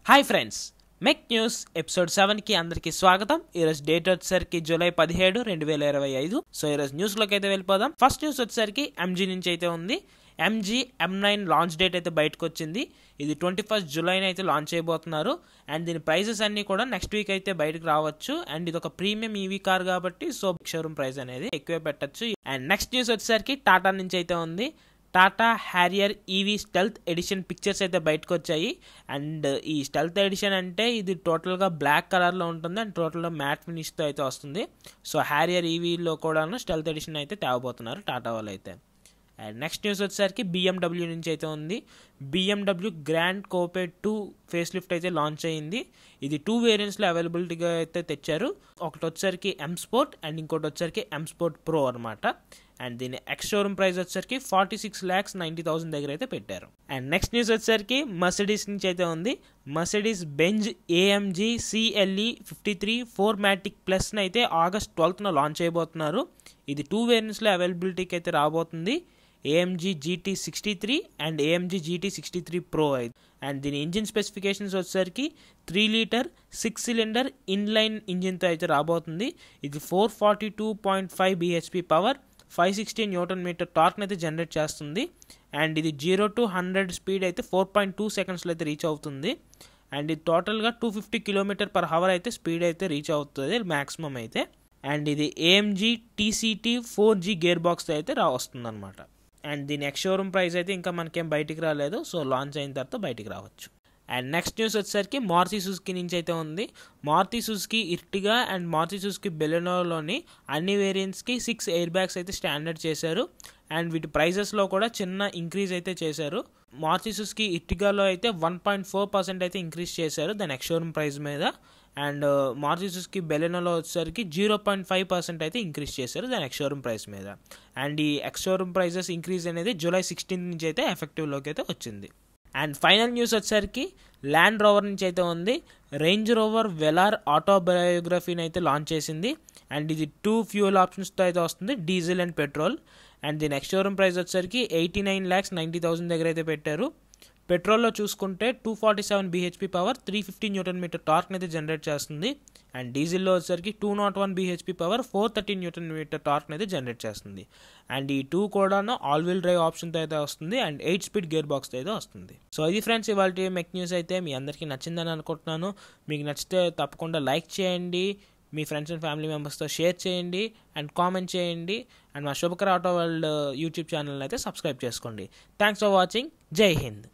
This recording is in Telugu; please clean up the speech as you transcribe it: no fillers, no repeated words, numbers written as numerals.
హాయ్ ఫ్రెండ్స్, మెక్ న్యూస్ ఎపిసోడ్ 7కి అందరికీ స్వాగతం. ఈరోజు డేట్ వచ్చేసరికి జూలై 17, 2025. సో ఈరోజు న్యూస్లోకి అయితే వెళ్ళిపోదాం. ఫస్ట్ న్యూస్ వచ్చేసరికి ఎంజీ నుంచి అయితే ఉంది. ఎంజీ M9 లాంచ్ డేట్ అయితే బయటకు వచ్చింది. ఇది 21 జూలైని అయితే లాంచ్ చేయబోతున్నారు. అండ్ దీని ప్రైజెస్ అన్ని కూడా నెక్స్ట్ వీక్ అయితే బయటకు రావచ్చు. అండ్ ఇది ఒక ప్రీమియం ఈవీ కార్ కాబట్టి సో షోరూమ్ ప్రైస్ అనేది ఎక్కువే పెట్టచ్చు. అండ్ నెక్స్ట్ న్యూస్ వచ్చేసరికి టాటా నుంచి అయితే ఉంది. Tata Harrier EV stealth edition pictures అయితే బయటకు వచ్చాయి. అండ్ ఈ స్టెల్త్ ఎడిషన్ అంటే ఇది టోటల్గా బ్లాక్ కలర్లో ఉంటుంది అండ్ టోటల్గా మ్యాట్ ఫినిష్తో అయితే వస్తుంది. సో హ్యారియర్ ఈవీలో కూడాను స్టెల్త్ ఎడిషన్ అయితే తేవబోతున్నారు టాటా వాళ్ళు అయితే. అండ్ నెక్స్ట్ న్యూస్ వచ్చేసరికి BMW నుంచి అయితే ఉంది. BMW గ్రాండ్ కోపే 2 ఫేస్ లిఫ్ట్ అయితే లాంచ్ అయ్యింది. ఇది 2 వేరియంట్స్లో అవైలబిలిటీగా అయితే తెచ్చారు. ఒకటి వచ్చేసరికి M Sport అండ్ ఇంకోటి వచ్చేసరికి M Sport Pro అనమాట. అండ్ దీని ఎక్స్ షోరూమ్ ప్రైస్ వచ్చేసరికి 46,90,000 దగ్గర అయితే పెట్టారు. అండ్ నెక్స్ట్ న్యూస్ వచ్చేసరికి మర్సిడీస్ నుంచి అయితే ఉంది. Mercedes Benz AMG CLE 53 4MATIC Plus అయితే ఆగస్ట్ 12న లాంచ్ చేయబోతున్నారు. ఇది 2 వేరియంట్స్లో అవైలబిలిటీకి అయితే రాబోతుంది. AMG GT63 and AMG GT63 Pro అయితే. అండ్ దీని ఇంజిన్ స్పెసిఫికేషన్స్ వచ్చేసరికి 3 లీటర్ 6 సిలిండర్ ఇన్లైన్ ఇంజిన్తో అయితే రాబోతుంది. ఇది 442.5 bhp పవర్, 560 Nm టార్క్ని అయితే జనరేట్ చేస్తుంది. అండ్ ఇది 0 to 100 స్పీడ్ అయితే 4.2 సెకండ్స్లో అయితే రీచ్ అవుతుంది. అండ్ ఇది టోటల్గా 250 km/h అయితే స్పీడ్ అయితే రీచ్ అవుతుంది మ్యాక్సిమం అయితే. అండ్ ఇది AMG TCT 4G గేర్ బాక్స్తో అయితే వస్తుంది అనమాట. అండ్ దీని ఎక్స్ షోరూమ్ ప్రైస్ అయితే ఇంకా మనకేం బయటికి రాలేదు. సో లాంచ్ అయిన తర్వాత బయటికి రావచ్చు. అండ్ నెక్స్ట్ న్యూస్ వచ్చేసరికి మారుతి సుజుకి నుంచి అయితే ఉంది. Maruti Suzuki Ertiga and Maruti Suzuki బెలెనోలోని అన్ని వేరియంట్స్కి 6 ఎయిర్ బ్యాగ్స్ అయితే స్టాండర్డ్ చేశారు. అండ్ వీటి ప్రైజెస్లో కూడా చిన్న ఇంక్రీజ్ అయితే చేశారు. మారుతి సుజుకి ఇర్టిగాలో అయితే 1.4% అయితే ఇంక్రీజ్ చేశారు దాని ఎక్స్ షోరూమ్ ప్రైస్ మీద. అండ్ మారుతి సుజుకి బెలెనోలో వచ్చేసరికి 0.5% అయితే ఇంక్రీజ్ చేశారు దాని ఎక్స్ షోరూమ్ ప్రైస్ మీద. అండ్ ఈ ఎక్స్ షోరూమ్ ప్రైజెస్ ఇంక్రీజ్ అనేది జూలై 16 నుంచి అయితే ఎఫెక్టివ్లోకి అయితే వచ్చింది. అండ్ ఫైనల్ న్యూస్ వచ్చేసరికి ల్యాండ్ రోవర్ నుంచి అయితే ఉంది. రేంజ్ రోవర్ వెలార్ ఆటోబయోగ్రఫీని అయితే లాంచ్ చేసింది. అండ్ ఇది 2 ఫ్యూయల్ ఆప్షన్స్తో అయితే వస్తుంది, డీజిల్ అండ్ పెట్రోల్. అండ్ దీని ఎక్స్ షోరూమ్ ప్రైస్ వచ్చేసరికి 89,90,000 దగ్గర అయితే పెట్టారు. పెట్రోల్లో చూసుకుంటే 247 bhp పవర్, 350 Nm టార్క్ని అయితే జనరేట్ చేస్తుంది. అండ్ డీజిల్లో వచ్చేసరికి 201 bhp పవర్, 430 Nm టార్క్ని అయితే జనరేట్ చేస్తుంది. అండ్ ఈ 2 కూడా ఆల్ వీల్ డ్రైవ్ ఆప్షన్తో అయితే వస్తుంది అండ్ 8 స్పీడ్ గేర్ బాక్స్తో అయితే వస్తుంది. సో ఇది ఫ్రెండ్స్ ఇవాళ మెక్ న్యూస్ అయితే మీ అందరికీ నచ్చిందని అనుకుంటున్నాను. మీకు నచ్చితే తప్పకుండా లైక్ చేయండి, మీ ఫ్రెండ్స్ అండ్ ఫ్యామిలీ మెంబర్స్తో షేర్ చేయండి అండ్ కామెంట్ చేయండి. అండ్ మా శుభకర్ ఆటో వరల్డ్ యూట్యూబ్ ఛానల్ని అయితే సబ్స్క్రైబ్ చేసుకోండి. Thanks for watching. జై హింద్.